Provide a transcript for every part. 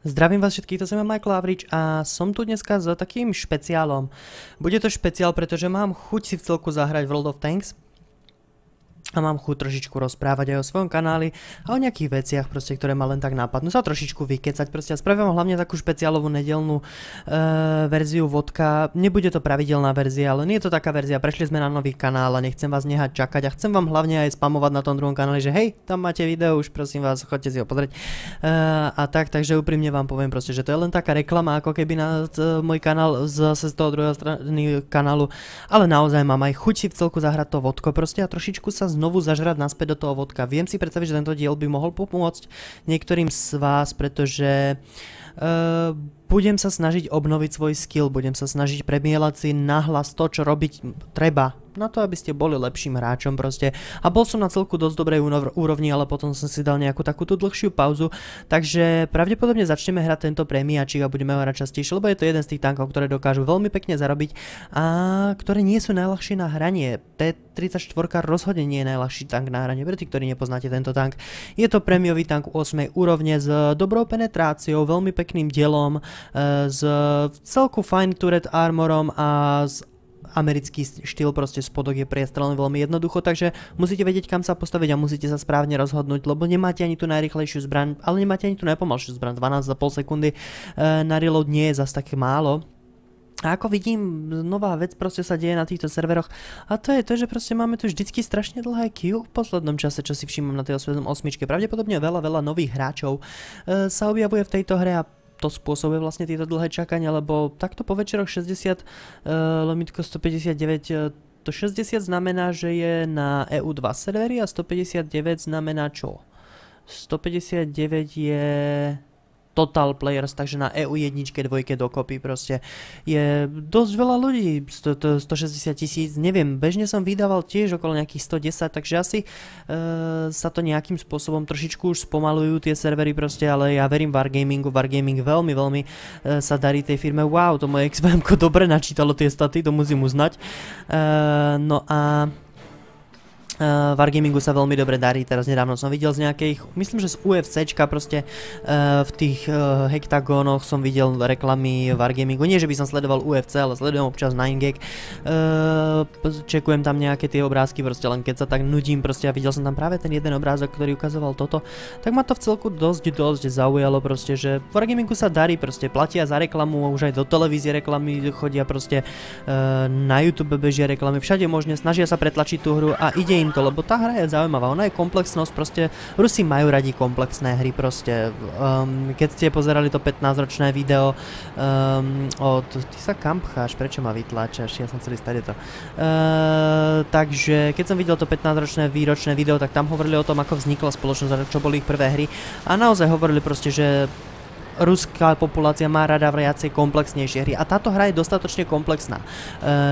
Zdravím vás všetkých, to som Michael Average a som tu dneska s takým špeciálom. Bude to špeciál, pretože mám chuť si v celku zahrať World of Tanks. A mám chuť trošičku rozprávať aj o svojom kanáli a o nejakých veciach, proste, ktoré ma len tak nápadnú sa trošičku vykecať. Proste a spravím vám hlavne takú špeciálovú nedelnú verziu vodka. Nebude to pravidelná verzia, ale nie je to taká verzia. Prešli sme na nový kanál a nechcem vás nehať čakať a chcem vám hlavne aj spamovať na tom druhom kanáli, že hej, tam máte video, už prosím vás, chodte si ho pozrieť. Takže úprimne vám poviem proste, že to je len taká reklama, ako keby na môj kanál zase z toho druhého strany kanálu, ale naozaj mám aj chuť si v celku zahrať to vodko proste a trošičku sa znovu zažrať naspäť do toho vodka. Viem si predstaviť, že tento diel by mohol pomôcť niektorým z vás, pretože budem sa snažiť obnoviť svoj skill, budem sa snažiť premielať si nahlas to, čo robiť treba, na to, aby ste boli lepším hráčom proste. A bol som na celku dosť dobrej úrovni, ale potom som si dal nejakú takúto dlhšiu pauzu, takže pravdepodobne začneme hrať tento prémiačik a budeme ho hrať častejšie, lebo je to jeden z tých tankov, ktoré dokážu veľmi pekne zarobiť a ktoré nie sú najľahšie na hranie. T-34 rozhodne nie je najľahší tank na hranie, pre tí, ktorí nepoznáte tento tank. Je to prémiový tank 8. úrovne s dobrou penetráciou, veľmi pekným dielom, s celku fajn turret armorom a s americký štýl, proste spodok je priestrelný veľmi jednoducho, takže musíte vedieť, kam sa postaviť a musíte sa správne rozhodnúť, lebo nemáte ani tú najrýchlejšiu zbraň, ale nemáte ani tú najpomalšiu zbraň. 12,5 sekundy na reload nie je zas také málo. A ako vidím, nová vec proste sa deje na týchto serveroch a to je to, že proste máme tu vždycky strašne dlhé queue v poslednom čase, čo si všímam na tej 8. Pravdepodobne veľa nových hráčov sa objavuje v tejto hre a to spôsobuje vlastne tieto dlhé čakania, lebo takto po večeroch 60, limitko 159, to 60 znamená, že je na EU2 servery a 159 znamená čo? 159 je total players, takže na EU1, 2 dokopy proste je dosť veľa ľudí, 160 000, neviem, bežne som vydával tiež okolo nejakých 110, takže asi sa to nejakým spôsobom trošičku už spomalujú tie servery proste, ale ja verím Wargamingu, Wargaming veľmi sa darí tej firme, wow, to moje XVM-ko dobre načítalo tie staty, to musím uznať, no a Wargamingu sa veľmi dobre darí, teraz nedávno som videl z nejakých, myslím, že z UFCčka proste v tých hektagónoch som videl reklamy Wargamingu, nie že by som sledoval UFC, ale sledujem občas 9gag, čekujem tam nejaké tie obrázky proste, len keď sa tak nudím proste a videl som tam práve ten jeden obrázok, ktorý ukazoval toto, tak ma to v celku dosť zaujalo proste, že Wargamingu sa darí proste, platia za reklamu, už aj do televízie reklamy chodia proste, na YouTube bežia reklamy, všade možne, snažia sa pretlačiť tú hru a ide im to, lebo tá hra je zaujímavá, ona je komplexnosť, proste Rusi majú radi komplexné hry, proste keď ste pozerali to 15-ročné video ty sa kam pcháš, prečo ma vytláčaš, ja som celý stade to takže keď som videl to 15-ročné výročné video, tak tam hovorili o tom, ako vznikla spoločnosť, čo boli ich prvé hry a naozaj hovorili proste, že ruská populácia má rada viacej komplexnejšie hry a táto hra je dostatočne komplexná.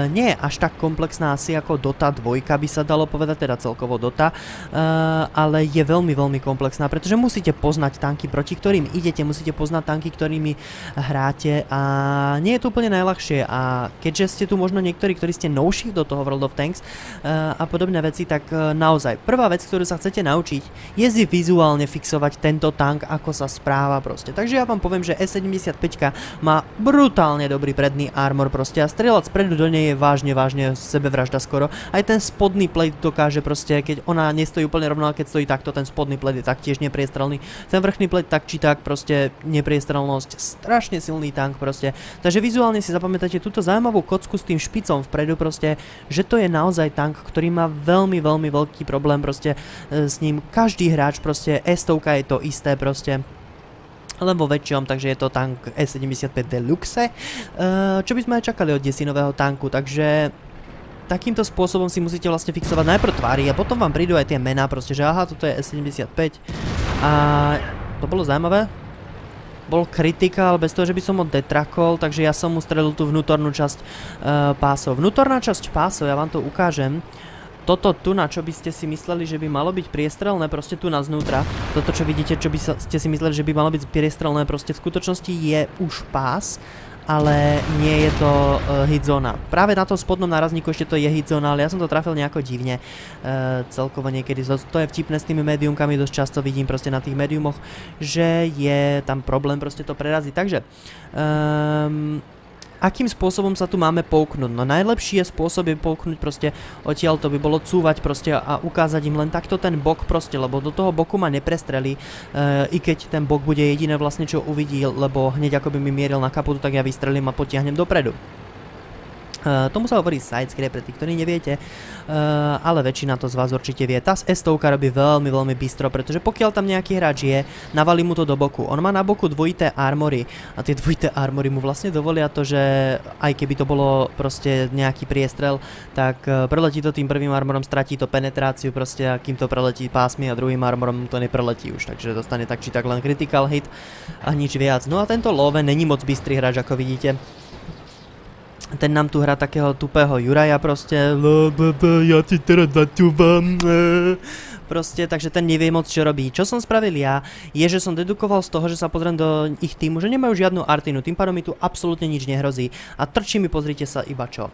Nie je až tak komplexná asi ako Dota 2 by sa dalo povedať, teda celkovo Dota, ale je veľmi komplexná, pretože musíte poznať tanky, proti ktorým idete, musíte poznať tanky, ktorými hráte a nie je to úplne najľahšie a keďže ste tu možno niektorí, ktorí ste novší do toho World of Tanks a podobné veci, tak naozaj prvá vec, ktorú sa chcete naučiť, je si vizuálne fixovať tento tank, ako sa správa proste. Takže ja vám poviem, že E75 má brutálne dobrý predný armor proste a strieľať spredu do nej je vážne sebevražda skoro. Aj ten spodný plate dokáže proste, keď ona nestojí úplne rovno, a keď stojí takto, ten spodný plate je taktiež nepriestrelný. Ten vrchný plate tak či tak proste nepriestrelnosť, strašne silný tank proste. Takže vizuálne si zapamätáte túto zaujímavú kocku s tým špicom vpredu proste, že to je naozaj tank, ktorý má veľmi veľký problém proste s ním. Každý hráč proste S100 je to isté proste, len vo väčšom, takže je to tank E75 Deluxe, čo by sme aj čakali od desinového tanku, takže takýmto spôsobom si musíte vlastne fixovať najprv tvary a potom vám prídu aj tie mená, proste, že aha, toto je E75 a to bolo zaujímavé. Bol kritikál bez toho, že by som ho detrakol, takže ja som mu strelil tú vnútornú časť pásov. Vnútorná časť pásov, ja vám to ukážem. Toto tu, na čo by ste si mysleli, že by malo byť priestrelné, proste tu na znútra. Toto, čo vidíte, čo by ste si mysleli, že by malo byť priestrelné, proste v skutočnosti je už pás ale nie je to hit zóna. Práve na tom spodnom nárazníku ešte to je hit zóna, ale ja som to trafil nejako divne. Celkovo niekedy, to je vtipné s tými mediumkami, dosť často vidím proste na tých mediumoch, že je tam problém proste to preraziť. Takže akým spôsobom sa tu máme pouknúť? No najlepší je spôsob je pouknúť proste odtiaľ to by bolo cúvať proste a ukázať im len takto ten bok proste, lebo do toho boku ma neprestrelí, i keď ten bok bude jediné vlastne čo uvidí, lebo hneď ako by mi mieril na kaputu, tak ja vystrelím a potiahnem dopredu. Tomu sa hovorí sidescrape pre tých, ktorí neviete, ale väčšina to z vás určite vie. Tá S-tovka robí veľmi, veľmi bystro, pretože pokiaľ tam nejaký hráč je, navalí mu to do boku. On má na boku dvojité armory a tie dvojité armory mu vlastne dovolia to, že aj keby to bolo proste nejaký priestrel, tak preletí to tým prvým armorom, stratí to penetráciu proste a kým to preletí pásmi a druhým armorom to nepreletí už, takže dostane tak či tak len critical hit a nič viac. No a tento Loven není moc bystrý hráč, ako vidíte. Ten nám tu hrá takého tupého Juraja proste. Ja ti teraz začúvam. Proste, takže ten nevie moc čo robí. Čo som spravil ja, je, že som dedukoval z toho, že sa pozriem do ich týmu, že nemajú žiadnu artinu, tým pádom mi tu absolútne nič nehrozí. A trčí mi, pozrite sa, iba čo.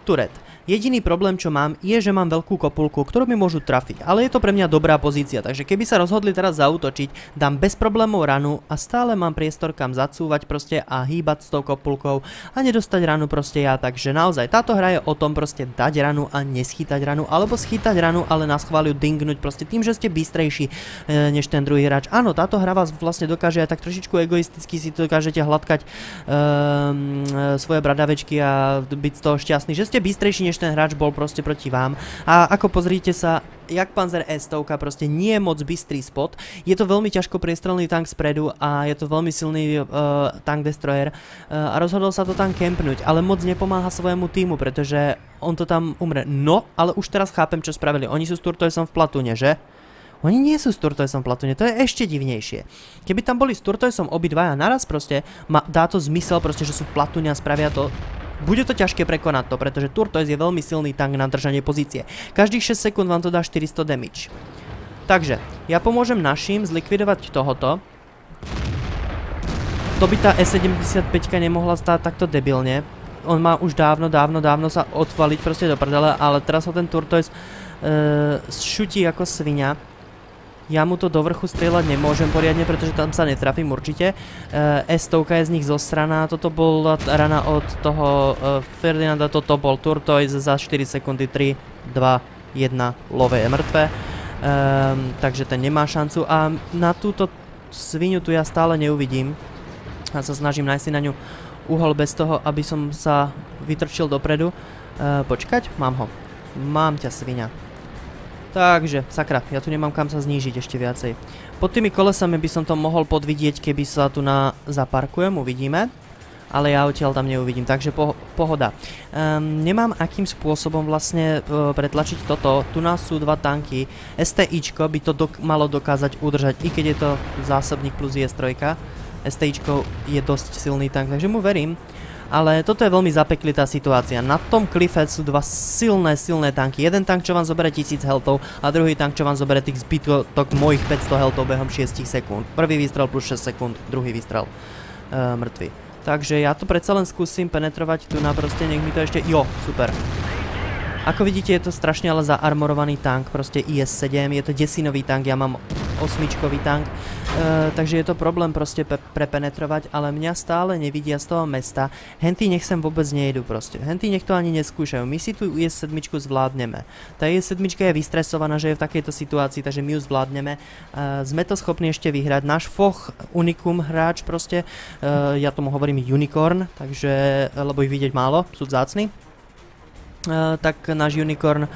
Turet. Jediný problém, čo mám, je, že mám veľkú kopulku, ktorú mi môžu trafiť, ale je to pre mňa dobrá pozícia, takže keby sa rozhodli teraz zaútočiť, dám bez problémov ranu a stále mám priestor kam zacúvať proste a hýbať s tou kopulkou a nedostať ranu proste ja, takže naozaj táto hra je o tom proste dať ranu a neschýtať ranu, alebo schytať ranu, ale na schvál ju dingnúť proste tým, že ste bystrejší než ten druhý hráč. Áno, táto hra vás vlastne dokáže aj tak trošičku egoisticky si dokážete hladkať svoje bradavečky a byť z toho šťastný, že ste bystrejší než ten hráč bol proste proti vám. A ako pozrite sa, jak Panzer S-stovka proste nie je moc bystrý spot. Je to veľmi ťažko priestrelný tank spredu a je to veľmi silný tank destroyer a rozhodol sa to tam kempnúť, ale moc nepomáha svojemu týmu, pretože on to tam umre. No, ale už teraz chápem, čo spravili. Oni sú s Turtoisom v platúne, že? Oni nie sú s Turtoisom v platúne, to je ešte divnejšie. Keby tam boli s Turtoisom obidvaja naraz proste, dá to zmysel proste, že sú v platúne a spravia to. Bude to ťažké prekonať to, pretože Turtois je veľmi silný tank na držanie pozície. Každých 6 sekúnd vám to dá 400 damage. Takže, ja pomôžem našim zlikvidovať tohoto. To by tá E75 nemohla stáť takto debilne. On má už dávno sa odvaliť proste do prdele, ale teraz ho ten Turtois šutí ako svinia. Ja mu to do vrchu strieľať nemôžem poriadne, pretože tam sa netrafím určite. S-stovka je z nich zosraná, toto bola rana od toho Ferdinanda, toto bol Turtois za 4 sekundy, 3, 2, 1, Love je mŕtve. Takže ten nemá šancu a na túto svinu tu ja stále neuvidím. Ja sa snažím nájsť si na ňu uhol bez toho, aby som sa vytrčil dopredu. Počkať, mám ho. Mám ťa, sviňa. Takže, sakra, ja tu nemám kam sa znížiť ešte viacej. Pod tými kolesami by som to mohol podvidieť, keby sa tu zaparkujem, uvidíme. Ale ja odtiaľ tam neuvidím, takže pohoda. Nemám akým spôsobom vlastne pretlačiť toto. Tu nás sú dva tanky. STIčko by to malo dokázať udržať, i keď je to zásobník plus IS-3. STIčko je dosť silný tank, takže mu verím. Ale toto je veľmi zapeklitá situácia. Na tom klife sú dva silné tanky. Jeden tank, čo vám zobere 1000 healthov a druhý tank, čo vám zobere tých zbytok mojich 500 healthov behom 6 sekúnd. Prvý výstrel plus 6 sekúnd, druhý výstrel mŕtvy. Takže ja to predsa len skúsim penetrovať tu na proste, nech mi to ešte... Jo, super. Ako vidíte, je to strašne ale zaarmorovaný tank, proste IS-7, je to desinový tank, ja mám 8-čkový tank, takže je to problém proste prepenetrovať, ale mňa stále nevidia z toho mesta. Henty nech sem vôbec nejdu proste, henty nech to ani neskúšajú, my si tu IS-7 zvládneme. Tá IS-7 je vystresovaná, že je v takejto situácii, takže my ju zvládneme. Sme to schopní ešte vyhrať, náš Foch Unicum hráč proste, ja tomu hovorím Unicorn, takže, lebo ich vidieť málo, sú vzácni. Tak náš Unicorn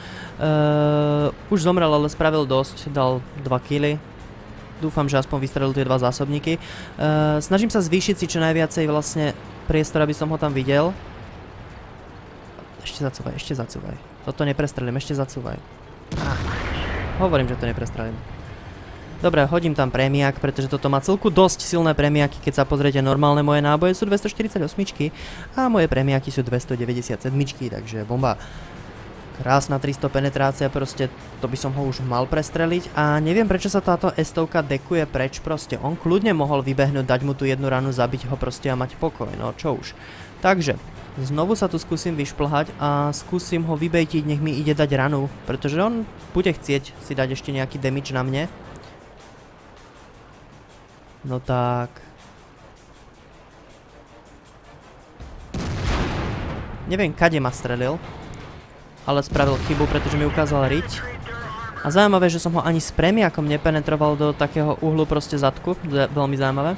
už zomrel, ale spravil dosť, dal 2 killy. Dúfam, že aspoň vystrelil tie 2 zásobníky. Snažím sa zvýšiť si čo najviacej vlastne priestor, aby som ho tam videl. Ešte zacúvaj. Toto neprestrelím, ešte zacúvaj. Hovorím, že to neprestrelím. Dobre, hodím tam prémiak, pretože toto má celku dosť silné prémiaky, keď sa pozriete, normálne moje náboje sú 248 a moje prémiaky sú 297, takže bomba. Krásna 300 penetrácia, proste to by som ho už mal prestreliť a neviem prečo sa táto S-tovka dekuje preč proste. On kľudne mohol vybehnúť, dať mu tú jednu ranu, zabiť ho proste a mať pokoj, no čo už. Takže, znovu sa tu skúsim vyšplhať a skúsim ho vybejtiť, nech mi ide dať ranu, pretože on bude chcieť si dať ešte nejaký damage na mne. No tak... Neviem, kade ma strelil. Ale spravil chybu, pretože mi ukázal riť. A zaujímavé, že som ho ani s premiakom nepenetroval do takého uhlu proste zadku. Veľmi zaujímavé.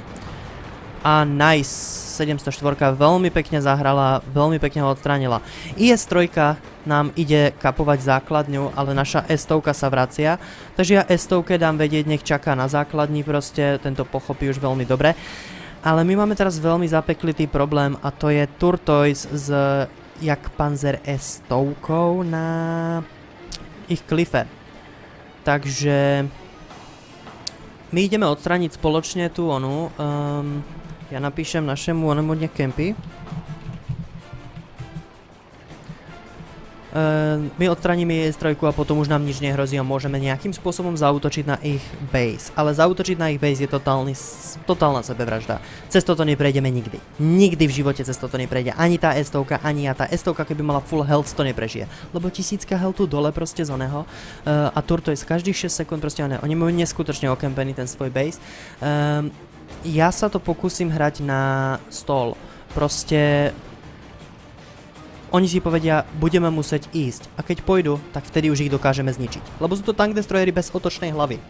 A nice. 704 veľmi pekne zahrala, veľmi pekne ho odstránila. IS-3 nám ide kapovať základňu, ale naša S-tovka sa vracia. Takže ja S-tovke dám vedieť, nech čaká na základni proste. Tento pochopí už veľmi dobre. Ale my máme teraz veľmi zapeklitý problém a to je Turtoise z Jagdpanzer S-tovkou na ich klife. Takže my ideme odstrániť spoločne tú onu. Ja napíšem našemu onemu nech kempy. My odstraníme IS-3 a potom už nám nič nehrozí a môžeme nejakým spôsobom zaútočiť na ich base. Ale zaútočiť na ich base je totálna sebevražda. Cez toto neprejdeme nikdy. Nikdy v živote cez toto neprejde. Ani tá S-tovka, ani ja. Tá S-tovka, keby mala full health, to neprežije. Lebo 1000 healthu dole proste z oného. A Turtoise každých 6 sekúnd proste oného. Oni majú neskutočne okempený ten svoj base. Ja sa to pokúsim hrať na stôl. Proste... Oni si povedia, budeme musieť ísť. A keď pôjdu, tak vtedy už ich dokážeme zničiť. Lebo sú to tank destroyery bez otočnej hlavy.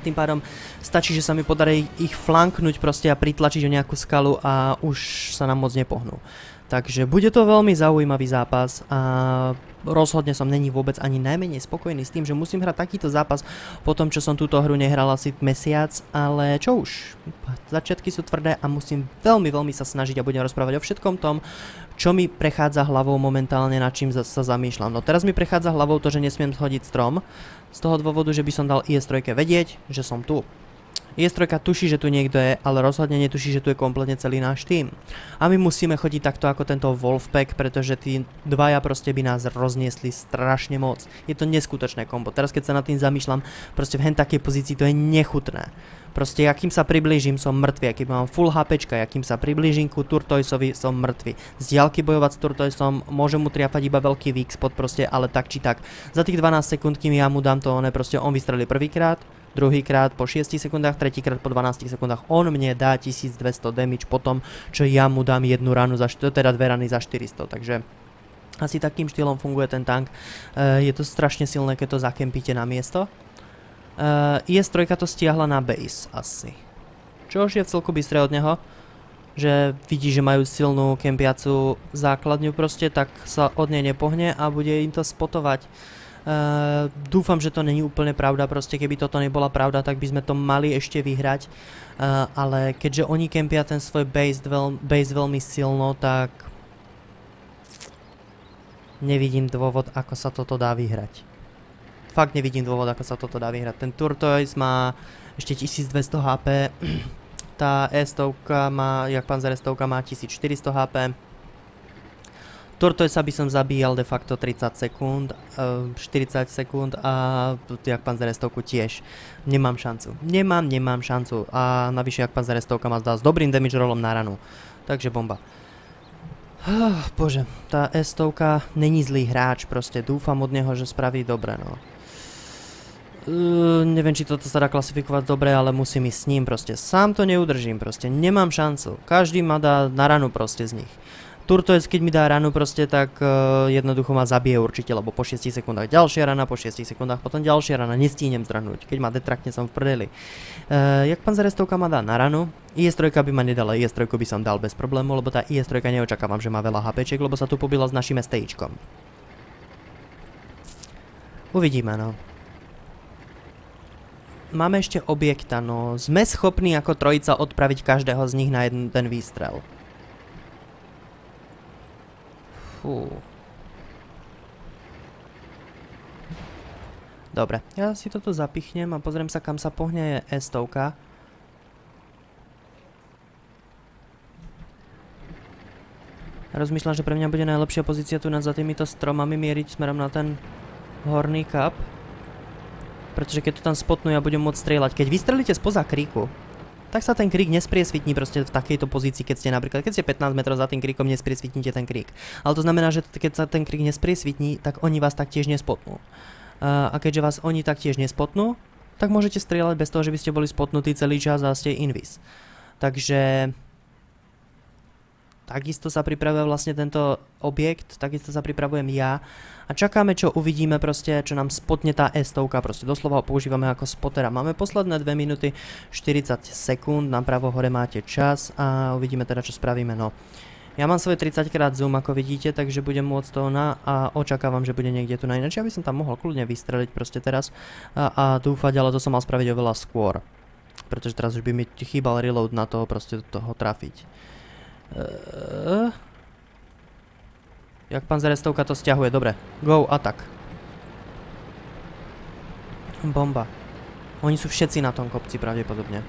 Tým pádom stačí, že sa mi podarí ich flanknúť proste a pritlačiť o nejakú skalu a už sa nám moc nepohnú. Takže bude to veľmi zaujímavý zápas a rozhodne som není vôbec ani najmenej spokojný s tým, že musím hrať takýto zápas po tom, čo som túto hru nehral asi mesiac, ale čo už, začiatky sú tvrdé a musím veľmi sa snažiť a budem rozprávať o všetkom tom, čo mi prechádza hlavou momentálne, nad čím sa zamýšľam. No teraz mi prechádza hlavou to, že nesmiem schodiť strom, z toho dôvodu, že by som dal IS-3 vedieť, že som tu. IS-3 tuší, že tu niekto je, ale rozhodne netuší, že tu je kompletne celý náš tým. A my musíme chodiť takto ako tento Wolfpack, pretože tí dvaja proste by nás rozniesli strašne moc. Je to neskutočné kombo. Teraz keď sa nad tým zamýšľam, proste v hen takej pozícii to je nechutné. Proste, akým sa priblížim, som mŕtvy. Akým mám full HPčka, akým sa priblížim ku Turtoisovi, som mŕtvy. Z diaľky bojovať s Turtoisom, môžem mu triafať iba veľký weak spot proste, ale tak či tak. Za tých 12 sekúnd, kým ja mu dám to, proste on vystrelí prvýkrát, druhýkrát po 6 sekundách, tretíkrát po 12 sekundách. On mne dá 1200 damage po tom, čo ja mu dám jednu ranu, teda dve rany za 400, takže... Asi takým štýlom funguje ten tank. Je to strašne silné, keď to zakempíte na miesto. IS-3 to stiahla na base asi. Čo už je celku bystré od neho, že vidí, že majú silnú kempiacu základňu proste, tak sa od nej nepohne a bude im to spotovať. Dúfam, že to není úplne pravda, proste keby toto nebola pravda, tak by sme to mali ešte vyhrať. Ale keďže oni kempia ten svoj base veľmi silno, tak nevidím dôvod, ako sa toto dá vyhrať. Fakt nevidím dôvod, ako sa toto dá vyhrať. Ten Turtoise má ešte 1200 HP. Tá S-tovka má, Jagdpanzer S-tovka má 1400 HP. Turtoisa by som zabíjal de facto 30 sekúnd, 40 sekúnd a Jagdpanzer S-tovku tiež. Nemám šancu. Nemám šancu. A navyše Jagdpanzer S-tovka ma zdá s dobrým damage rollom na ranu. Takže bomba. Bože, tá S-tovka není zlý hráč, proste dúfam od neho, že spraví dobre, no. Neviem, či toto sa dá klasifikovať dobre, ale musím ísť s ním proste. Sám to neudržím proste, nemám šancu. Každý ma dá na ranu proste z nich. Turtoise, keď mi dá ranu proste, tak jednoducho ma zabije určite, lebo po 6 sekundách ďalšia rana, po 6 sekundách potom ďalšia rana, nestínem zdrhnúť. Keď ma detrakne, som v prdeli. Jagdpanzer S-tovka ma dá na ranu, IS-3 by ma nedala, IS-3 by som dal bez problému, lebo tá IS-3 neočakávam, že má veľa HPček, lebo sa tu pobila s našim STIčkom. Uvidíme, no. Máme ešte objekta, no. Sme schopní ako trojica odpraviť každého z nich na jeden ten výstrel. Fú. Dobre, ja si toto zapichnem a pozriem sa, kam sa pohne S-tovka. Rozmýšľam, že pre mňa bude najlepšia pozícia tu za týmito stromami mieriť smerom na ten horný kap. Pretože keď to tam spotnú, ja budem môcť strieľať. Keď vystrelíte spoza kríku, tak sa ten krík nespriesvitní proste v takejto pozícii, keď ste napríklad, keď ste 15 metrov za tým kríkom, nespriesvitníte ten krík. Ale to znamená, že keď sa ten krík nespriesvitní, tak oni vás taktiež nespotnú. A keďže vás oni taktiež nespotnú, tak môžete strieľať bez toho, že by ste boli spotnutí celý čas a ste invis. Takže takisto sa pripravuje vlastne tento objekt, takisto sa pripravujem ja a čakáme, čo uvidíme proste, čo nám spotne tá S-tovka, proste doslova ho používame ako spotera. Máme posledné 2 minúty 40 sekúnd, napravo hore máte čas a uvidíme teda, čo spravíme, no. Ja mám svoje 30 krát zoom, ako vidíte, takže budem môcť toho a očakávam, že bude niekde tu na ináč. Ja by som tam mohol kľudne vystreliť proste teraz a dúfať, ale to som mal spraviť oveľa skôr. Pretože teraz už by mi chýbal reload na toho proste toho trafiť. Jak panzerestovka to stiahuje, dobre. Go, atak. Bomba. Oni sú všetci na tom kopci pravdepodobne.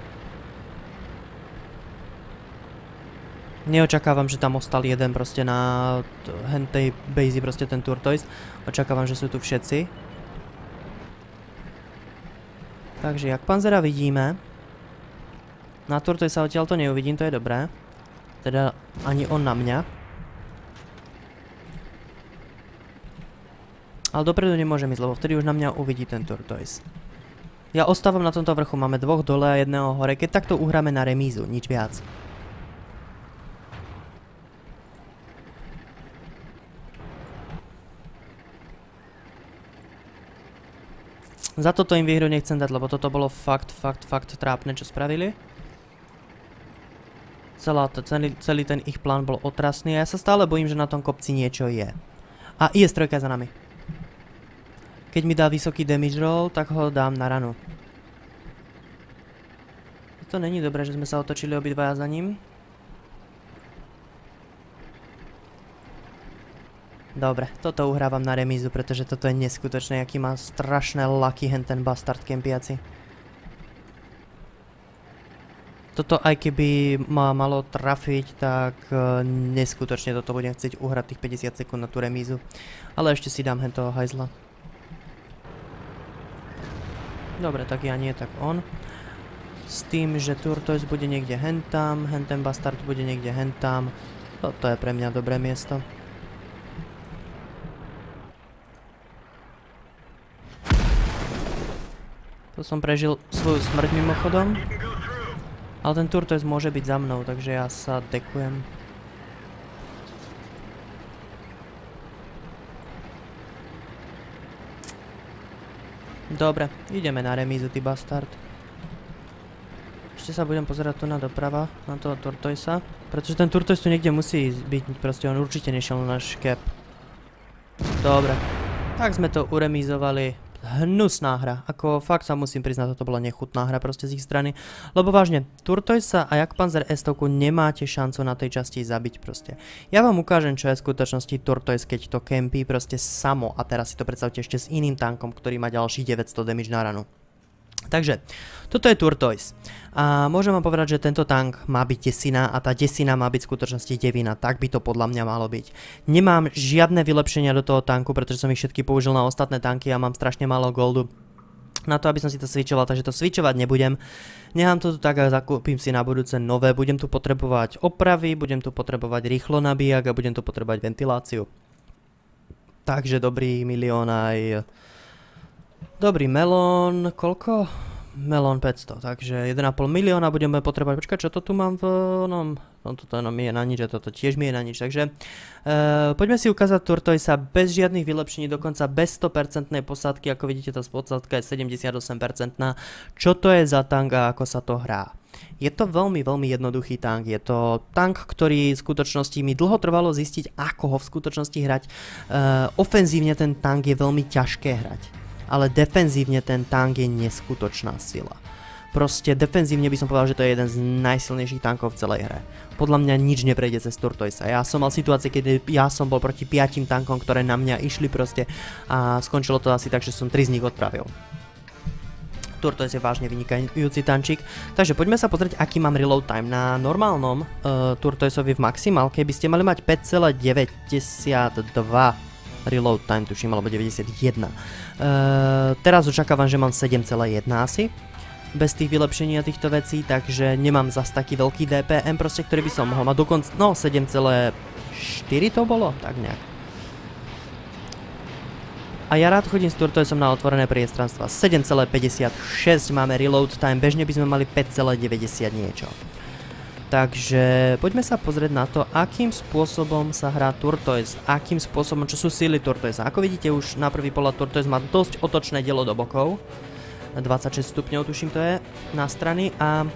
Neočakávam, že tam ostal jeden proste na hentej base, proste ten Turtoise. Očakávam, že sú tu všetci. Takže jak panzera vidíme. Na Turtoise sa odtiaľ to neuvidím, to je dobré. Teda ani on na mňa. Ale dopredu nemôžem ísť, lebo vtedy už na mňa uvidí ten Turtoise. Ja ostávam na tomto vrchu, máme 2 dole a 1 hore. Keď takto uhráme na remízu, nič viac. Za toto im výhru nechcem dať, lebo toto bolo fakt trápne, čo spravili. Celý ten ich plán bol otrasný a ja sa stále bojím, že na tom kopci niečo je. A IS-3 za nami. Keď mi dá vysoký damage roll, tak ho dám na ranu. To není dobré, že sme sa otočili obidvaja za ním. Dobre, toto uhrávam na remízu, pretože toto je neskutočné, aký má strašné lucky hen ten bastard kempiaci. Toto aj keby ma malo trafiť, tak neskutočne toto budem chcieť uhrať tých 50 sekúnd na tú remízu. Ale ešte si dám hen toho hajzla. Dobre, tak ja nie, tak on. S tým, že Turtoise bude niekde hentam, ten bastard bude niekde hentam. Toto je pre mňa dobré miesto. To som prežil svoju smrť mimochodom. Ale ten Turtoise môže byť za mnou, takže ja sa dekujem. Dobre, ideme na remízu, ty bastard. Ešte sa budem pozerať tu na doprava, na toho Turtoisa. Pretože ten Turtoise tu niekde musí byť, proste on určite nešiel na náš cap. Dobre, tak sme to uremízovali. Hnusná hra, ako fakt sa musím priznať, toto bola nechutná hra proste z ich strany, lebo vážne, Turtoisa a jak Panzer S-tovku nemáte šancu na tej časti zabiť proste. Ja vám ukážem, čo je v skutočnosti Turtoise, keď to kempí proste samo a teraz si to predstavte ešte s iným tankom, ktorý má ďalších 900 damage na ranu. Takže, toto je Turtoise. A môžem vám povedať, že tento tank má byť desina a tá desina má byť v skutočnosti devina. Tak by to podľa mňa malo byť. Nemám žiadne vylepšenia do toho tanku, pretože som ich všetky použil na ostatné tanky a mám strašne málo goldu na to, aby som si to switchoval, takže to switchovať nebudem. Nechám to tu tak a zakúpim si na budúce nové. Budem tu potrebovať opravy, budem tu potrebovať rýchlo nabíjak a budem tu potrebovať ventiláciu. Takže dobrý milión aj... Dobrý melón, koľko? Melón 500, takže 1,5 milióna budeme potrebovať. Počkaj, čo to tu mám v onom? Toto mi je na nič a toto tiež mi je na nič, takže poďme si ukázať Turtoisa bez žiadnych vylepšení, dokonca bez 100% posádky, ako vidíte, tá posádka je 78%. Čo to je za tank a ako sa to hrá? Je to veľmi jednoduchý tank, je to tank, ktorý v skutočnosti mi dlho trvalo zistiť, ako ho v skutočnosti hrať. Ofenzívne ten tank je veľmi ťažké hrať. Ale defenzívne ten tank je neskutočná sila. Proste defenzívne by som povedal, že to je jeden z najsilnejších tankov v celej hre. Podľa mňa nič neprejde cez Turtoisa. Ja som mal situácie, keď ja som bol proti 5 tankom, ktoré na mňa išli proste a skončilo to asi tak, že som 3 z nich odpravil. Turtoise je vážne vynikajúci tančík. Takže poďme sa pozrieť, aký mám reload time. Na normálnom Turtoisovi v maximálke by ste mali mať 5,92 reload time, tuším, alebo 91. Teraz očakávam, že mám 7,1 asi. Bez tých vylepšení a týchto vecí, takže nemám zas taký veľký DPM, proste, ktorý by som mohol mať dokonca, no 7,4 to bolo, tak nejak. A ja rád chodím s Turtoisom na otvorené priestranstva. 7,56 máme reload time, bežne by sme mali 5,90 niečo. Takže poďme sa pozrieť na to, akým spôsobom sa hrá Turtoise, akým spôsobom, čo sú síly Turtoisa. Ako vidíte, už na prvý pohľad Turtoise má dosť otočné dielo do bokov. 26 stupňov tuším to je na strany a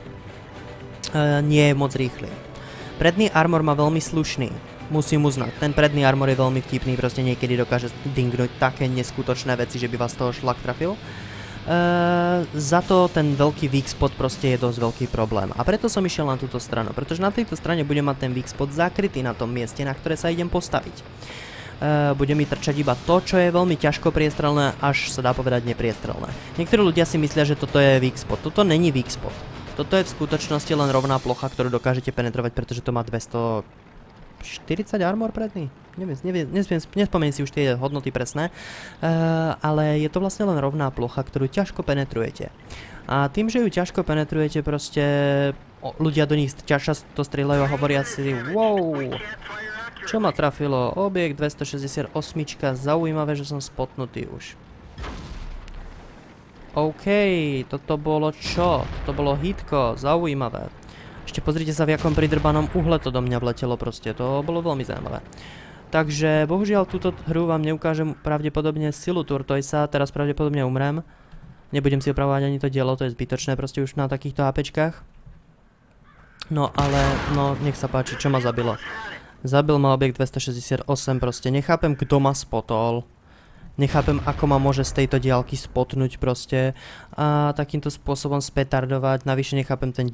nie je moc rýchly. Predný armor má veľmi slušný. Musím uznať, ten predný armor je veľmi vtipný, proste niekedy dokáže dingnúť také neskutočné veci, že by vás toho šlak trafil. Za to ten veľký weak spot proste je dosť veľký problém. A preto som išiel na túto stranu, pretože na tejto strane budem mať ten weak spot zakrytý na tom mieste, na ktoré sa idem postaviť. Bude mi trčať iba to, čo je veľmi ťažko priestrelné, až sa dá povedať nepriestrelné. Niektorí ľudia si myslia, že toto je weak spot. Toto není weak spot. Toto je v skutočnosti len rovná plocha, ktorú dokážete penetrovať, pretože to má 240 armor predný. Nespomeniem si už tie hodnoty presné, ale je to vlastne len rovná plocha, ktorú ťažko penetrujete. A tým, že ju ťažko penetrujete, proste ľudia do nich často strieľajú a hovoria si wow, čo ma trafilo? Objekt 268, zaujímavé, že som spotnutý už. OK, toto bolo čo? Toto bolo hitko, zaujímavé. Ešte pozrite sa, v jakom pridrbanom uhle to do mňa vletelo proste, to bolo veľmi zaujímavé. Takže, bohužiaľ, túto hru vám neukážem pravdepodobne silu Turtoisa, teraz pravdepodobne umrem. Nebudem si opravovať ani to dielo, to je zbytočné proste už na takýchto APčkách. No ale, no, nech sa páči, čo ma zabilo. Zabil ma objekt 268, proste nechápem, kto ma spotol. Nechápem, ako ma môže z tejto diaľky spotnúť proste a takýmto spôsobom spetardovať. Navyše nechápem tú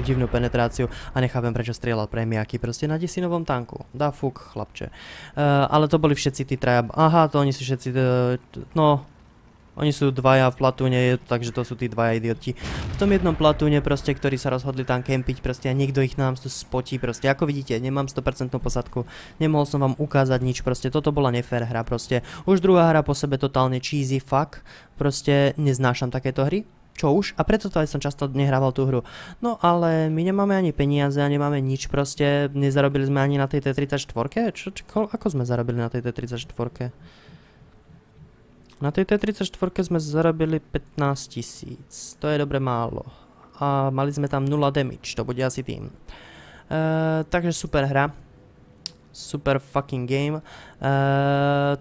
divnú penetráciu a nechápem, prečo strieľal premiáky proste na desinovom tanku. Dá fuk, chlapče. Ale to boli všetci tí traja. Aha, to oni sú všetci, no... Oni sú dvaja v platúne, takže to sú tí dvaja idioti. V tom jednom platúne proste, ktorí sa rozhodli tam kempiť proste a niekto ich nám tu spotí proste. Ako vidíte, nemám 100% posadku, nemohol som vám ukázať nič proste, toto bola nefér hra proste. Už druhá hra po sebe totálne cheesy fuck, proste neznášam takéto hry. Čo už? A preto to aj som často nehrával tú hru. No ale my nemáme ani peniaze a nemáme nič proste, nezarobili sme ani na tej T34? Ako sme zarobili na tej T34? Na tej T34 sme zarobili 15 000, to je dobre málo. A mali sme tam 0 damage, to bude asi tým. Takže super hra. Super fucking game.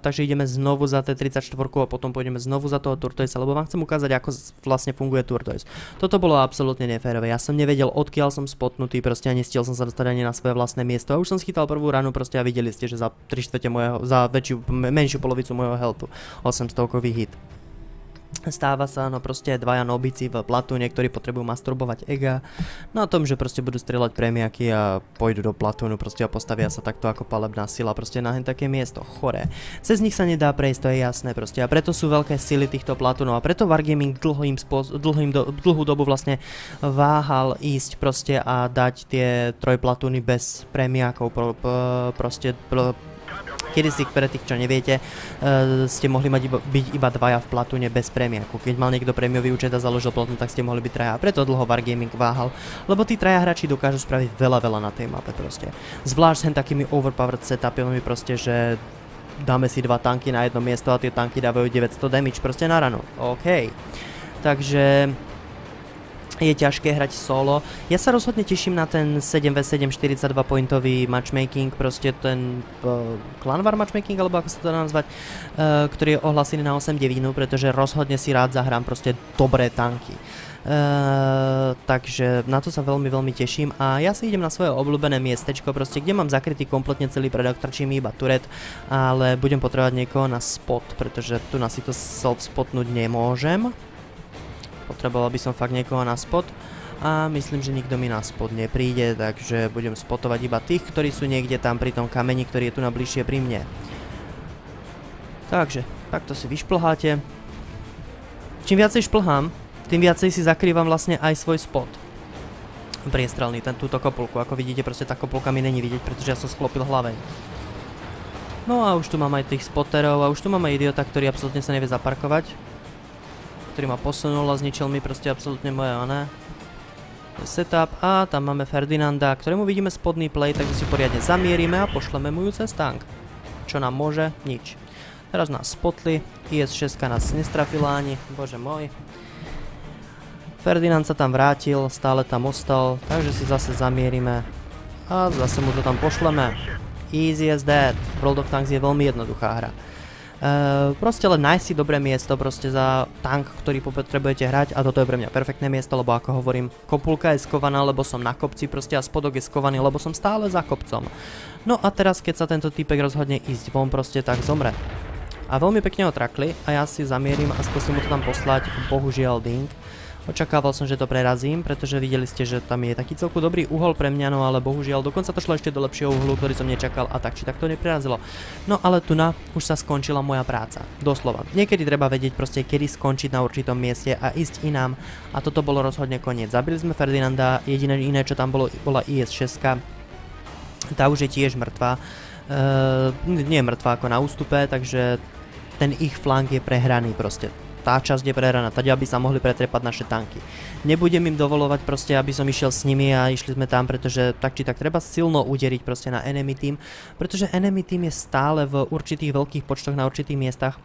Takže ideme znovu za T34 a potom pôjdeme znovu za toho Turtoisa, lebo vám chcem ukázať, ako vlastne funguje Turtoise. Toto bolo absolútne neférové. Ja som nevedel, odkiaľ som spotnutý, proste a nestiel som sa dostať ani na svoje vlastné miesto. A už som schytal prvú ranu proste a videli ste, že za 3/4 môjho, za menšiu polovicu môjho healthu 800-kový hit. Stáva sa, no proste dvaja nobici v platúne, ktorí potrebujú masturbovať ega. No a tom, že proste budú strieľať premiaky a pôjdu do platúnu proste a postavia sa takto ako palebná sila proste na hen také miesto, choré. Cez nich sa nedá prejsť, to je jasné proste a preto sú veľké sily týchto platúnov a preto Wargaming dlhú dobu vlastne váhal ísť proste a dať tie trojplatúny bez premiakov proste. Kedysi, pre tých, čo neviete, ste mohli byť iba dvaja v platúne bez premiaku. Keď mal niekto prémiový účet a založil platún, tak ste mohli byť traja. Preto dlho Wargaming váhal, lebo tí traja hráči dokážu spraviť veľa na tej mape proste. Zvlášť s takými overpowered setupami proste, že dáme si dva tanky na jedno miesto a tie tanky dávajú 900 damage proste na ranu. OK. Takže... je ťažké hrať solo. Ja sa rozhodne teším na ten 7v7 42 pointový matchmaking, proste ten Clan War matchmaking, alebo ako sa to dá nazvať, ktorý je ohlasený na 8/9, pretože rozhodne si rád zahrám proste dobré tanky. Takže na to sa veľmi teším a ja si idem na svoje obľúbené miestečko, proste, kde mám zakrytý kompletne celý predok, trčím iba turet, ale budem potrebovať niekoho na spot, pretože tu na si to self-spotnúť nemôžem. Potreboval by som fakt niekoho na spot a myslím, že nikto mi na spot nepríde, takže budem spotovať iba tých, ktorí sú niekde tam pri tom kameni, ktorý je tu nabližšie pri mne. Takže, takto si vyšplháte. Čím viacej šplhám, tým viacej si zakrývam vlastne aj svoj spot. Priestrelný, túto kopulku. Ako vidíte, proste tá kopulka mi není vidieť, pretože ja som sklopil hlaveň. No a už tu mám aj tých spotterov a už tu mám aj idiota, ktorý absolútne sa nevie zaparkovať. Ktorý ma posunul a zničil mi proste absolútne moje setup. A tam máme Ferdinanda, ktorému vidíme spodný play, takže si poriadne zamierime a pošleme mu ju cez tank. Čo nám môže? Nič. Teraz nás spotli, IS-6 nás nestrafila ani, bože môj. Ferdinand sa tam vrátil, stále tam ostal, takže si zase zamierime a zase mu to tam pošleme. Easy as that. World of Tanks je veľmi jednoduchá hra. Proste len nájsť si dobré miesto proste za tank, ktorý potrebujete hrať a toto je pre mňa perfektné miesto, lebo ako hovorím, kopulka je skovaná, lebo som na kopci proste a spodok je skovaný, lebo som stále za kopcom. No a teraz keď sa tento týpek rozhodne ísť von proste, tak zomre. A veľmi pekne ho trakli a ja si zamierim a skúsim mu to tam poslať, bohužiaľ ding. Očakával som, že to prerazím, pretože videli ste, že tam je taký celku dobrý uhol pre mňa, no ale bohužiaľ dokonca to šlo ešte do lepšieho uhlu, ktorý som nečakal a tak či tak to neprerazilo. No ale tu už sa skončila moja práca. Doslova. Niekedy treba vedieť proste, kedy skončiť na určitom mieste a ísť inám a toto bolo rozhodne koniec. Zabili sme Ferdinanda, jediné iné, čo tam bola IS-6. Tá už je tiež mŕtva. Nie je mŕtva ako na ústupe, takže ten ich flank je prehraný proste. Tá časť je prehraná, tady aby sa mohli pretrepať naše tanky. Nebudem im dovolovať proste, aby som išiel s nimi a išli sme tam, pretože tak či tak treba silno uderiť proste na enemy team, pretože enemy team je stále v určitých veľkých počtoch na určitých miestach.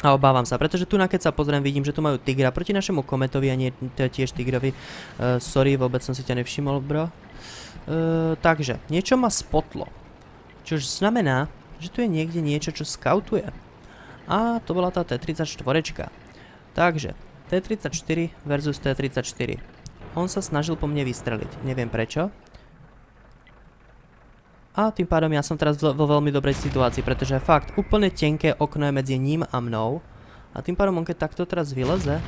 A obávam sa, pretože tu keď sa pozriem, vidím, že tu majú tigra proti našemu kometovi a nie tiež tigrovi. Sorry, vôbec som si ťa nevšimol, bro. Takže, niečo ma spotlo. Čož znamená, že tu je niekde niečo, čo skautuje. A to bola tá T-34. Takže, T-34 versus T-34. On sa snažil po mne vystreliť. Neviem prečo. A tým pádom ja som teraz vo veľmi dobrej situácii, pretože fakt úplne tenké okno je medzi ním a mnou. A tým pádom on keď takto teraz vyleze,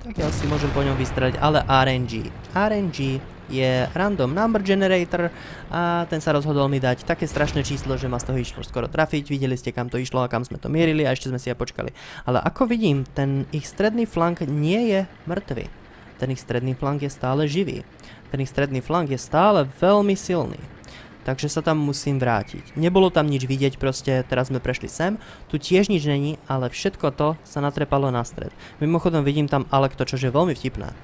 tak ja si môžem po ňom vystreliť, ale RNG. RNG je Random Number Generator a ten sa rozhodol mi dať také strašné číslo, že ma z toho išlo skoro trafiť. Videli ste, kam to išlo a kam sme to mierili a ešte sme si aj počkali. Ale ako vidím, ten ich stredný flank nie je mŕtvy. Ten ich stredný flank je stále živý. Ten ich stredný flank je stále veľmi silný. Takže sa tam musím vrátiť. Nebolo tam nič vidieť proste, teraz sme prešli sem. Tu tiež nič není, ale všetko to sa natrepalo na stred. Mimochodom vidím tam Alekto, čo je veľmi vtipné.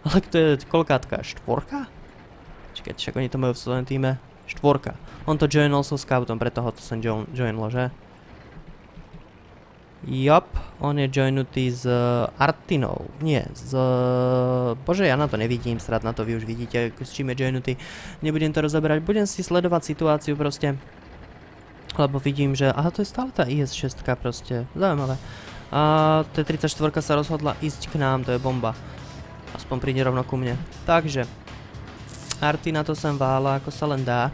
Ale to je koľkátka? 4? Čakajte, však oni to majú v svojom týme. 4. On to joinol so scoutom, preto ho to sem joinlo, že? Jop, on je joinutý s Artinou. Nie, bože, ja na to nevidím, srad na to vy už vidíte, s čím je joinutý. Nebudem to rozoberať, budem si sledovať situáciu proste. Lebo vidím, že... Aha, to je stále tá IS-6 proste. Zaujímavé. A T-34 sa rozhodla ísť k nám, to je bomba. Aspoň príde rovno ku mne. Takže, Artina to sem vála, ako sa len dá.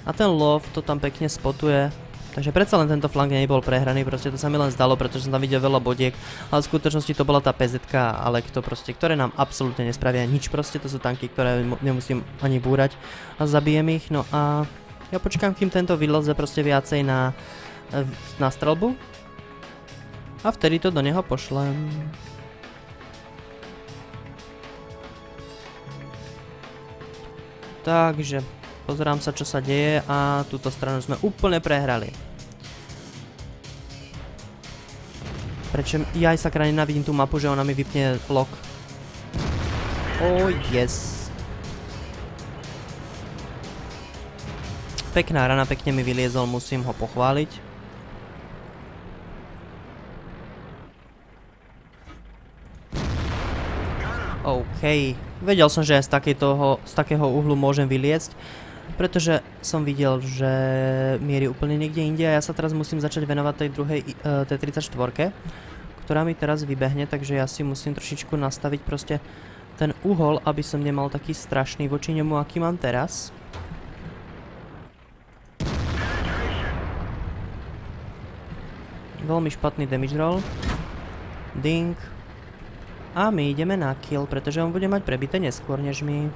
A ten lov to tam pekne spotuje. Takže predsa len tento flank nebol prehraný, proste to sa mi len zdalo, pretože som tam videl veľa bodiek. Ale v skutočnosti to bola tá PZ-ka a Alekto proste, ktoré nám absolútne nespravia nič proste. To sú tanky, ktoré nemusím ani búrať a zabijem ich. No a ja počkám, kým tento vyleze proste viacej na strelbu. A vtedy to do neho pošlem. Takže, pozerám sa, čo sa deje a túto stranu sme úplne prehrali. Prečo ja aj sakra nenávidím tú mapu, že ona mi vypne lock. Oh yes. Pekná rana, pekne mi vyliezol, musím ho pochváliť. OK. Vedel som, že aj z takého uhlu môžem vyliecť, pretože som videl, že mierí úplne niekde inde a ja sa teraz musím začať venovať tej druhej T-34, ktorá mi teraz vybehne, takže ja si musím trošičku nastaviť proste ten uhol, aby som nemal taký strašný voči nemu, aký mám teraz. Veľmi špatný damage roll. Ding. A my ideme na kill, pretože on bude mať prebité neskôr než my.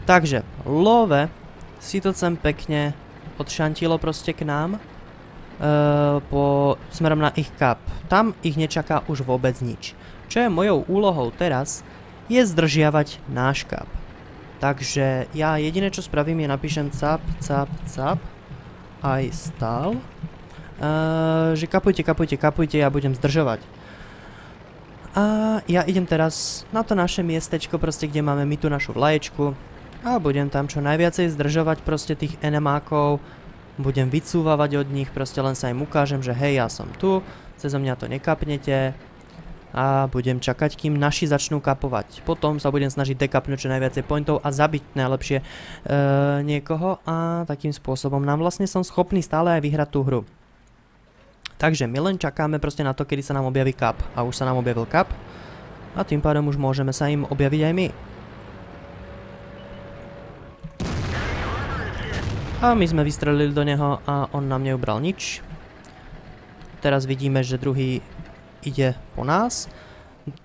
Takže, love si to sem pekne odšantilo proste k nám. smerom na ich kap. Tam ich nečaká už vôbec nič. Čo je mojou úlohou teraz, je zdržiavať náš kap. Takže ja jediné, čo spravím, je napíšem cap, aj stál. Že kapujte, ja budem zdržovať. A ja idem teraz na to naše miestečko, proste, kde máme my tu našu vlaječku. A budem tam čo najviacej zdržovať proste tých enemákov. Budem vycúvavať od nich, proste len sa im ukážem, že hej, ja som tu, cezo mňa to nekapnete. A budem čakať, kým naši začnú kapovať. Potom sa budem snažiť dekapnúť čo najviacej pointov a zabiť najlepšie niekoho. A takým spôsobom nám vlastne som schopný stále aj vyhrať tú hru. Takže my len čakáme proste na to, kedy sa nám objaví kap. A už sa nám objavil kap. A tým pádom už môžeme sa im objaviť aj my. A my sme vystrelili do neho a on nám neubral nič. Teraz vidíme, že druhý ide po nás.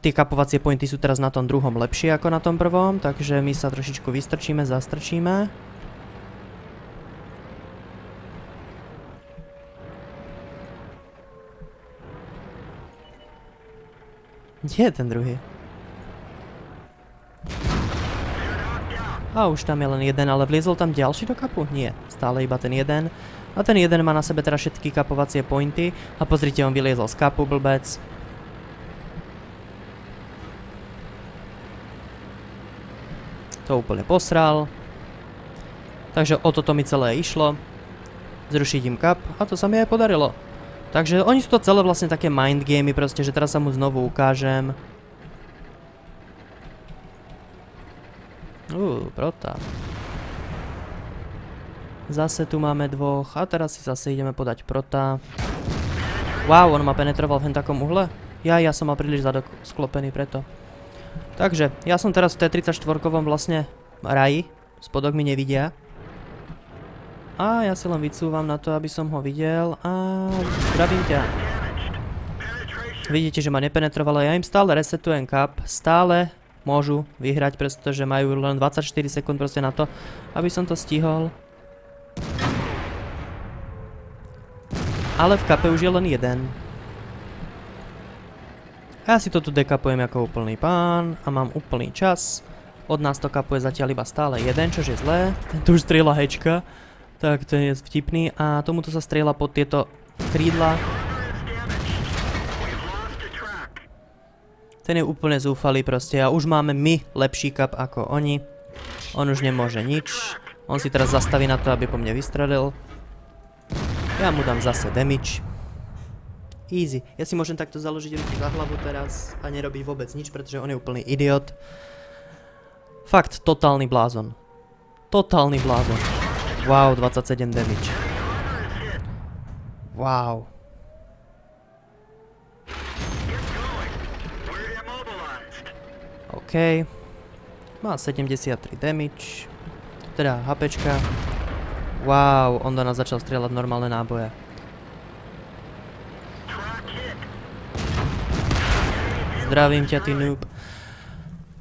Tie kapovacie pointy sú teraz na tom druhom lepšie ako na tom prvom, takže my sa trošičku vystrčíme, zastrčíme. Kde je ten druhý? A už tam je len jeden, ale vliezol tam ďalší do kapu? Nie, stále iba ten jeden. A ten jeden má na sebe teda všetky kapovacie pointy. A pozrite, on vyliezol z kapu, blbec. To úplne posral. Takže o toto mi celé išlo. Zrušiť im kap a to sa mi aj podarilo. Takže oni sú to celé vlastne také mind gamey proste, že teraz sa mu znovu ukážem. Prota. Zase tu máme dvoch a teraz si zase ideme podať prota. Wow, on ma penetroval v takom uhle. Ja som mal príliš zadok sklopený preto. Takže, ja som teraz v T-34-kovom vlastne raji. Spodok mi nevidia. A ja si len vycúvam na to, aby som ho videl a zdravím ťa. Vidíte, že ma nepenetrovalo, ja im stále resetujem kap, stále môžu vyhrať, pretože majú len 24 sekúnd proste na to, aby som to stihol. Ale v kape už je len jeden. Ja si to tu dekapujem ako úplný pán a mám úplný čas. Od nás to kapuje zatiaľ iba stále jeden, čož je zlé. Tu už strieľa hečka. Tak to je vtipný a tomuto sa strieľa pod tieto krídla. Ten je úplne zúfalý proste a už máme my lepší kap ako oni. On už nemôže nič. On si teraz zastaví na to, aby po mne vystrelil. Ja mu dám zase damage. Easy. Ja si môžem takto založiť ruky za hlavu teraz a nerobiť vôbec nič, pretože on je úplný idiot. Fakt, totálny blázon. Totálny blázon. Wow, 27 damage. Wow. OK. Má 73 damage. Teda HPčka. Wow, on do nás začal strieľať normálne náboje. Zdravím ťa, ty noob.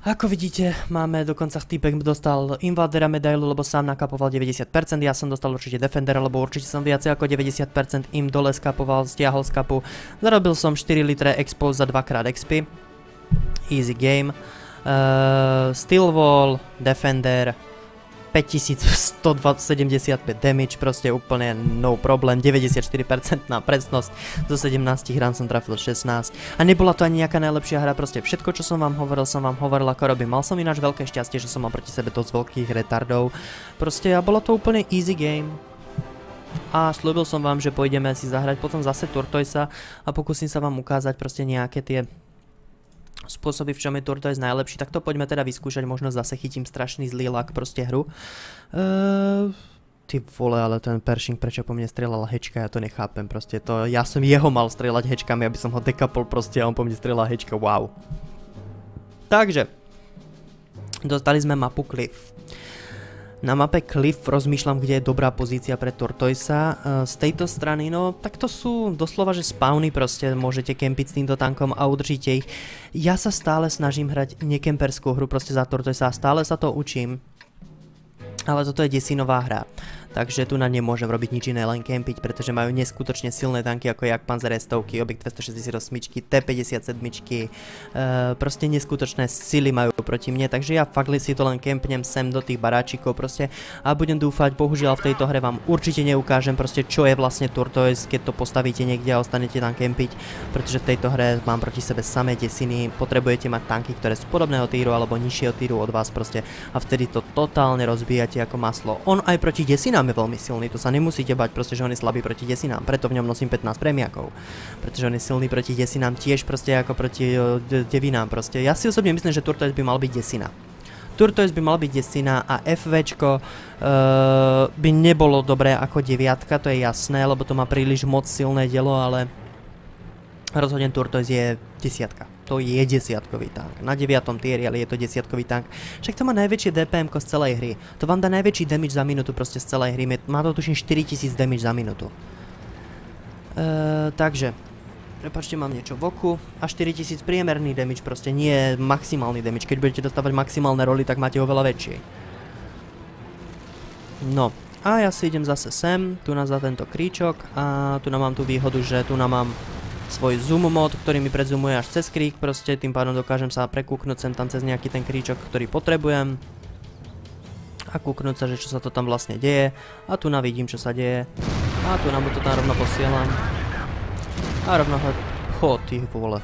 Ako vidíte, máme dokonca týpek dostal invadera medailu, lebo sám nakapoval 90%, ja som dostal určite defendera, lebo určite som viacej ako 90% im dole skapoval, stiahol z kapu. Zarobil som 4 litre expo za 2x XP. Easy game. Steel wall, defender, 5175 damage, proste úplne no problém, 94% na presnosť, zo 17 rán som trafil 16 a nebola to ani nejaká najlepšia hra, proste všetko, čo som vám hovoril ako robím. Mal som ináč veľké šťastie, že som mal proti sebe dosť veľkých retardov, proste a bolo to úplne easy game. A slúbil som vám, že pôjdeme si zahrať potom zase Tortoisa a pokúsim sa vám ukázať proste nejaké tie spôsoby, v čom je Tortoise najlepší, tak to poďme teda vyskúšať, možno zase chytím strašný zlý lak proste hru. Ty vole, ale ten Pershing, prečo po mne strieľala hečka, ja to nechápem proste, to, ja som jeho mal strieľať hečkami, aby som ho dekapol proste a on po mne strieľala hečka, wow. Takže, dostali sme mapu Cliff. Na mape Cliff rozmýšľam, kde je dobrá pozícia pre Tortoisa. Z tejto strany, no tak to sú doslova, že spawny proste, môžete kempiť s týmto tankom a udržíte ich. Ja sa stále snažím hrať nekemperskú hru proste za Tortoisa a stále sa to učím. Ale toto je desinová hra. Takže tu na nemôžem robiť nič iné, len kempiť, pretože majú neskutočne silné tanky ako Jagdpanzer S-stovky, Objekt 268, T-57, proste neskutočné sily majú proti mne, takže ja fakt si to len kempnem sem do tých baráčikov proste a budem dúfať, bohužiaľ v tejto hre vám určite neukážem proste čo je vlastne Turtoise, keď to postavíte niekde a ostanete tam kempiť, pretože v tejto hre mám proti sebe samé desiny, potrebujete mať tanky, ktoré sú podobného týru alebo nižšieho týru od vás proste a vtedy to totálne rozbíjate ako maslo. On aj proti desinám je veľmi silný, to sa nemusíte bať, proste, že on je slabý proti desinám, preto v ňom nosím 15 prémiakov. Pretože on je silný proti desinám tiež proste ako proti devinám proste. Ja si osobne myslím, že Turtoise by mal byť desina. Turtoise by mal byť desina a FVčko by nebolo dobré ako deviatka, to je jasné, lebo to má príliš moc silné dielo, ale rozhodne Turtoise je desiatka. To je desiatkový tank. Na 9. tieri, ale je to desiatkový tank. Však to má najväčšie DPM-ko z celej hry. To vám dá najväčší damage za minútu proste z celej hry. Má to tuším 4000 damage za minútu. Takže, prepáčte, mám niečo v oku. A 4000 priemerný damage proste, nie maximálny damage. Keď budete dostávať maximálne roly, tak máte oveľa väčšie. No, a ja si idem zase sem, tu na za tento kríčok a tu mám tú výhodu, že tu mám svoj zoom mod, ktorý mi predzumuje až cez krík, proste tým pádom dokážem sa prekúknuť sem tam cez nejaký ten kríčok, ktorý potrebujem a kúknuť sa, že čo sa to tam vlastne deje a tu vidím, čo sa deje a tu mu to tam rovno posielam a rovno ho chod, ty vole.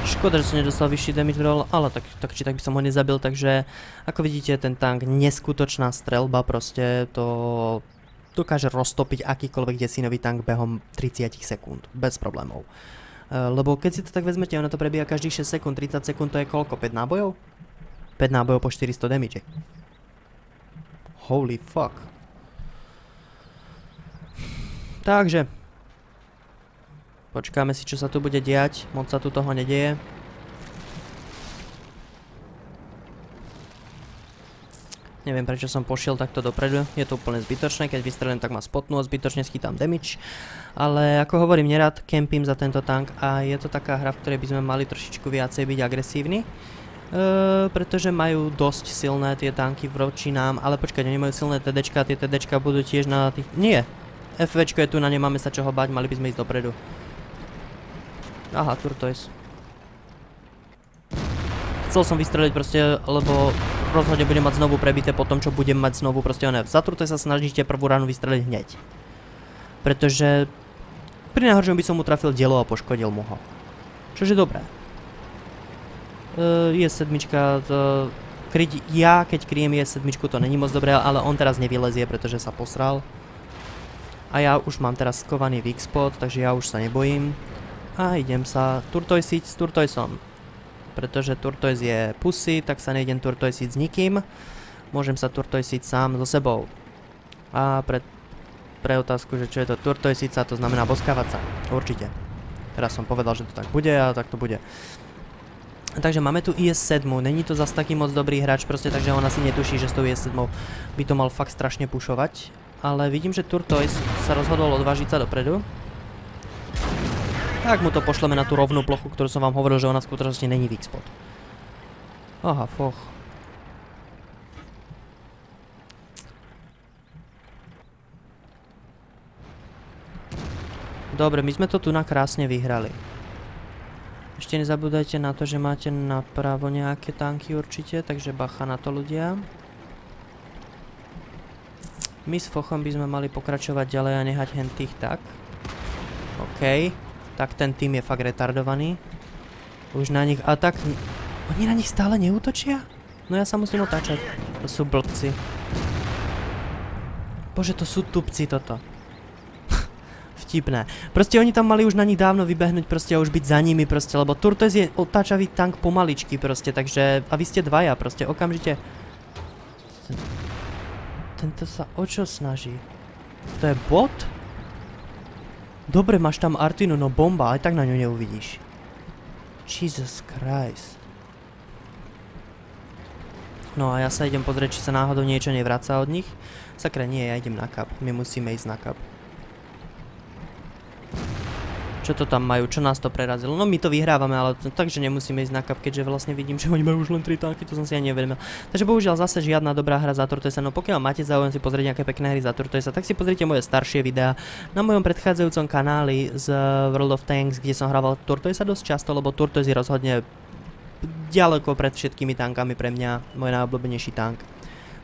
Škoda, že som nedostal vyšší damage roll, ale tak či tak by som ho nezabil, takže ako vidíte ten tank neskutočná strelba, proste to dokáže roztopiť akýkoľvek desinový tank behom 30 sekúnd, bez problémov. Lebo keď si to tak vezmete, ono to prebíja každých 6 sekúnd, 30 sekúnd to je koľko? 5 nábojov? 5 nábojov po 400 damage. Holy fuck. Takže počkáme si, čo sa tu bude diať, moc sa tu toho nedieje. Neviem, prečo som pošiel takto dopredu, je to úplne zbytočné, keď vystrelím, tak ma spotnú a zbytočne schytám damage. Ale ako hovorím, nerad kempím za tento tank a je to taká hra, v ktorej by sme mali trošičku viacej byť agresívni. Pretože majú dosť silné tie tanky voči nám, ale počkať, oni majú silné TDčka, tie TDčka budú tiež na tých... Nie! FVčko je tu, na nemáme sa čoho bať, mali by sme ísť dopredu. Aha, Turtoise. Chcel som vystreliť proste, lebo rozhodne budem mať znovu prebité po tom, čo budem mať znovu proste oné. Za Turtoise sa snažíte prvú ránu vystreliť hneď. Pretože pri najhoršom by som mu trafil dielo a poškodil mu ho. Čože dobré. Je7, kryť ja, keď kryjem Je7, to není moc dobré, ale on teraz nevylezie, pretože sa posral. A ja už mám teraz skovaný weak spot, takže ja už sa nebojím. A idem sa turtoisiť s Turtoisom. Pretože Turtoise je pussy, tak sa nejdem turtoisiť s nikým. Môžem sa turtoisiť sám so sebou. A pre otázku, že čo je to turtoisica, to znamená boskávať sa. Určite. Teraz som povedal, že to tak bude a tak to bude. Takže máme tu IS-7, není to zas taký moc dobrý hráč, proste, takže on asi netuší, že s tou IS-7 by to mal fakt strašne pušovať. Ale vidím, že Turtoise sa rozhodol odvážiť sa dopredu. Tak mu to pošleme na tú rovnú plochu, ktorú som vám hovoril, že ona v skutočnosti není weak spot. Aha, foch. Dobre, my sme to tu krásne vyhrali. Ešte nezabúdajte na to, že máte napravo nejaké tanky určite, takže bacha na to, ľudia. My s fochom by sme mali pokračovať ďalej a nehať hen tých tak. OK. Tak ten tým je fakt retardovaný. Už na nich... A tak... Oni na nich stále neútočia? No ja sa musím otáčať. To sú blbci. Bože, to sú tupci toto. Vtipné. Proste oni tam mali už na nich dávno vybehnúť proste a už byť za nimi proste, lebo Turtoise je otáčavý tank pomaličky proste, takže... A vy ste dvaja proste, okamžite... Tento sa o čo snaží? To je bot? Dobre, máš tam Artinu, no bomba, aj tak na ňu neuvidíš. Jesus Christ. No a ja sa idem pozrieť, či sa náhodou niečo nevraca od nich. Sakra, nie, ja idem na kap. My musíme ísť na kap. Čo to tam majú? Čo nás to prerazilo? No my to vyhrávame, ale takže nemusíme ísť na kap, keďže vlastne vidím, že oni majú už len 3 tanky, to som si ani nevedomil. Takže bohužiaľ zase žiadna dobrá hra za Turtoisa, no pokiaľ máte záujem si pozrieť nejaké pekné hry za Turtoisa, tak si pozrite moje staršie videá na mojom predchádzajúcom kanáli z World of Tanks, kde som hrával Turtoisa dosť často, lebo Turtois je rozhodne ďaleko pred všetkými tankami pre mňa môj najobľúbenejší tank.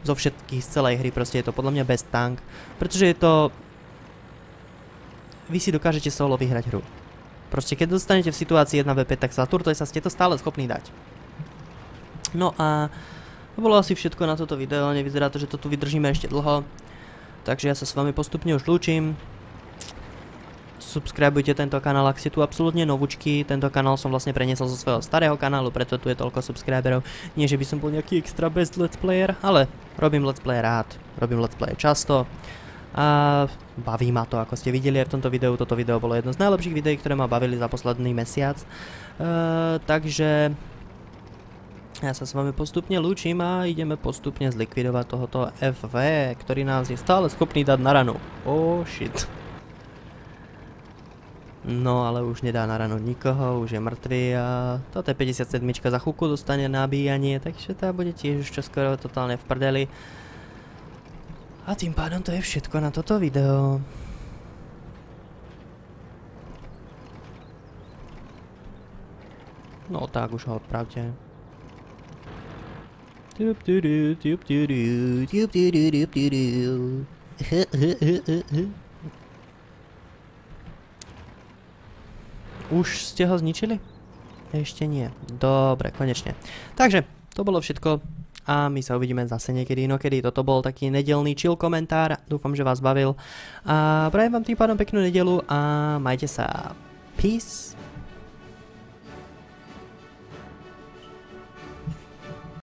Zo všetkých z celej hry proste je to podľa mňa best tank, pretože je to... Vy si dokážete solo vyhrať hru. Proste keď dostanete v situácii 1v5, tak za Turtoisa ste to stále schopní dať. No a to bolo asi všetko na toto video, nevyzerá to, že to tu vydržíme ešte dlho. Takže ja sa s vami postupne už lúčim. Subscribujte tento kanál, ak ste tu absolútne novúčky. Tento kanál som vlastne preniesol zo svojho starého kanálu, preto tu je toľko subscriberov. Nie, že by som bol nejaký extra best let's player, ale robím let's play rád, robím let's play často. A baví ma to, ako ste videli aj v tomto videu. Toto video bolo jedno z najlepších videí, ktoré ma bavili za posledný mesiac. Takže ja sa s vami postupne lúčim a ideme postupne zlikvidovať tohoto FV, ktorý nás je stále schopný dať na ranu. Oh shit. No ale už nedá na ranu nikoho, už je mŕtvý a toto je 57 za chvíľku dostane nabíjanie, takže tá bude tiež už čoskoro totálne v prdeli. A tým pádom to je všetko na toto video. No tak už ho odpravte. Už ste ho zničili? Ešte nie. Dobre, konečne. Takže, to bolo všetko. A my sa uvidíme zase niekedy inokedy. Toto bol taký nedelný chill komentár. Dúfam, že vás bavil. A prajem vám tým pádom peknú nedelu a majte sa. Peace.